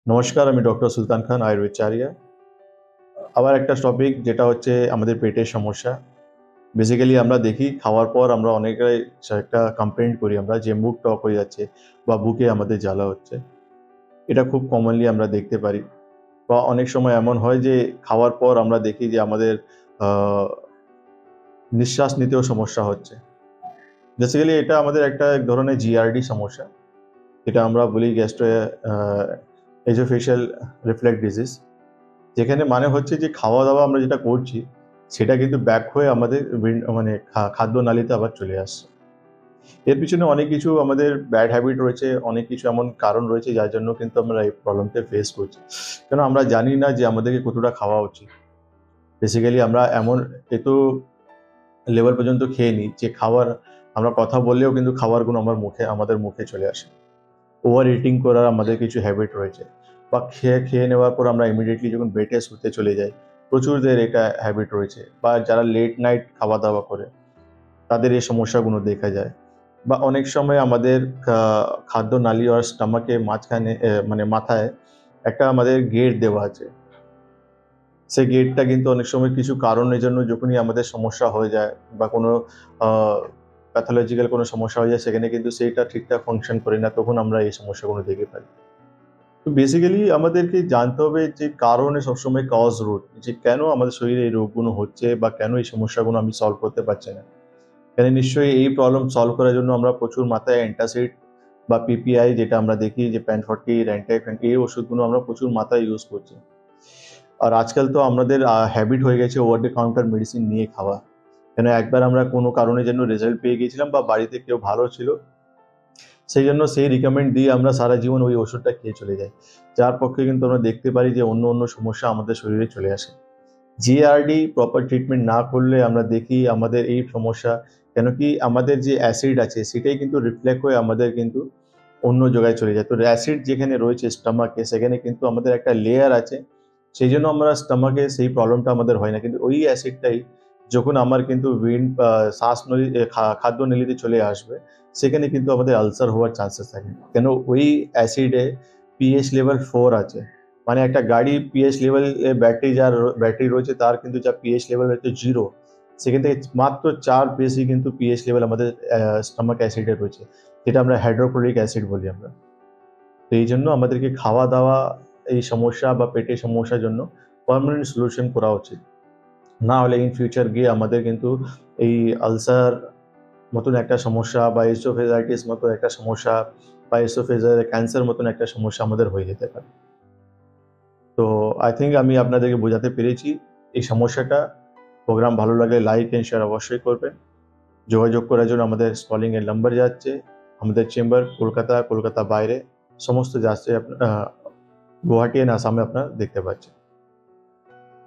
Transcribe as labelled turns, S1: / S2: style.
S1: নমস্কার, আমি ডক্টর সুলতান খান, আয়ুর্বেদচার্য। আবার একটা টপিক যেটা হচ্ছে আমাদের পেটের সমস্যা। বেসিক্যালি আমরা দেখি খাওয়ার পর আমরা অনেকেই একটা কমপ্লেইন্ট করি আমরা যে মুখ টক হয়ে যাচ্ছে বা বুকে আমাদের জ্বালা হচ্ছে। এটা খুব কমনলি আমরা দেখতে পারি। বা অনেক সময় এমন হয় যে খাওয়ার পর আমরা দেখি যে আমাদের আ নিঃশ্বাস নিতেও সমস্যা হচ্ছে। বেসিক্যালি এটা আমাদের একটা এক ধরনের জিআরডি সমস্যা। যেটা আমরা বলি আ এসোফেশিয়াল রিফ্লেক্স ডিজিজ। যেখানে মানে হচ্ছে যে খাওয়া-দাওয়া আমরা যেটা করছি, সেটা কিন্তু ব্যাক হয়ে আমাদের মানে খাদ্যনালীতে আবার চলে আসছে। এর পিছনে অনেক কিছু আমাদের ব্যাড হ্যাবিট রয়েছে, অনেক কিছু এমন কারণ রয়েছে যার জন্য কিন্তু আমরা এই প্রবলেমটা ফেস করছি। কেন আমরা জানি না যে আমাদেরকে কতটা খাওয়া উচিত। বেসিক্যালি আমরা এমন এতো লেভেল পর্যন্ত খেয়ে নিই যে আমরা কথা বললেও কিন্তু খাবার গুণ আমাদের মুখে চলে আসে। ওভার ইটিং করার আমাদের কিছু হ্যাবিট রয়েছে বা খেয়ে নেওয়ার পর আমরা ইমিডিয়েটলি যখন বেডে শুতে চলে যাই, প্রচুরদের এটা হ্যাবিট রয়েছে বা যারা লেট নাইট খাওয়া-দাওয়া করে, তাদের এই সমস্যাগুলো দেখা যায়। বা অনেক সময় আমাদের খাদ্যনালী আর স্টমাকের মাঝখানে মানে মাথায় একটা আমাদের গেট দেওয়া আছে। সেই গেটটা কিন্তু অনেক সময় কিছু কারণের জন্য যখনই আমাদের সমস্যা হয়ে যায় বা কোনো আ প্যাথোলজিক্যাল কোনো সমস্যা হয়ে যায়, সেখানে কিন্তু সেইটা ঠিকঠাক ফাংশন করে না, তখন আমরা এই সমস্যাগুলো দেখতে পাই। তো বেসিক্যালি আমাদেরকে জানতে হবে যে কারণে সবসময় কজ রুট, যে কেন আমাদের শরীরে এই রোগগুলো হচ্ছে বা কেন এই সমস্যাগুলো আমি সলভ করতে পারছি না। এখানে নিশ্চয়ই এই প্রবলেম সলভ করার জন্য আমরা প্রচুর মাত্রায় অ্যান্টাসিড বা পিপিআই, যেটা আমরা দেখি যে প্যান-40, র্যান্টাক, এই ওষুধগুলো আমরা প্রচুর মাত্রায় ইউজ করছি। আর আজকাল তো আমাদের হ্যাবিট হয়ে গেছে ওভার দ্য কাউন্টার মেডিসিন নিয়ে খাওয়া। কেন একবার আমরা কোনো কারণের জন্য রেজাল্ট পেয়ে গিয়েছিলাম বা বাড়িতে কেউ ভালো ছিল, সেইজন্য সেই রিকমেন্ড দিয়ে আমরা সারা জীবন ওই ওষুধটা খেয়ে চলে যাই। যার পক্ষে কিন্তু আমরা দেখতে পারি যে অন্য সমস্যা আমাদের শরীরে চলে আসে। জিআরডি প্রপার ট্রিটমেন্ট না করলে আমরা দেখি আমাদের এই সমস্যা, কেন কি আমাদের যে অ্যাসিড আছে সেটাই কিন্তু রিফ্লেক্ট হয়ে আমাদের কিন্তু অন্য জায়গায় চলে যায়। তো অ্যাসিড যেখানে রয়েছে স্টমাকে, সেখানে কিন্তু আমাদের একটা লেয়ার আছে। সেইজন্য আমরা স্টমাকে সেই প্রবলেমটা আমাদের হয় না। কিন্তু ওই অ্যাসিডটাই যখন আমার কিন্তু শ্বাসনলী খাদ্যনলীতে চলে আসবে, সেখানে কিন্তু আমাদের আলসার হওয়ার চান্সেস থাকে। কেন ওই অ্যাসিডে পিএইচ লেভেল 4 আছে। মানে একটা গাড়ি পিএইচ লেভেল এ ব্যাটারি রয়েছে, তার কিন্তু যা পিএইচ লেভেল হচ্ছে 0, সেখান থেকে মাত্র 4 বেশি কিন্তু পিএইচ লেভেল আমাদের স্টমাক অ্যাসিডে রয়েছে। যেটা আমরা হাইড্রোক্লোরিক অ্যাসিড বলি আমরা। তো এইজন্য আমাদেরকে খাওয়া-দাওয়া এই সমস্যা বা পেটের সমস্যার জন্য পার্মানেন্ট সলিউশন করা উচিত। না হলে ইন ফিউচার গিয়ে আমাদের কিন্তু এই আলসার মতন একটা সমস্যা বা এসোফেজাইটিস মতো একটা সমস্যা বা এসোফেজার ক্যান্সার মতন একটা সমস্যা আমাদের হয়ে যেতে পারে। তো আই থিংক আমি আপনাদেরকে বোঝাতে পেরেছি এই সমস্যাটা। প্রোগ্রাম ভালো লাগলে লাইক এন্ড শেয়ার অবশ্যই করবেন। যোগাযোগ করার জন্য আমাদের স্ক্রলিং এর নাম্বার যাচ্ছে। আমাদের চেম্বার কলকাতা, কলকাতার বাইরে সমস্ত যাচ্ছে গুয়াহাটি এন্ড আসামে আপনারা দেখতে পাচ্ছেন।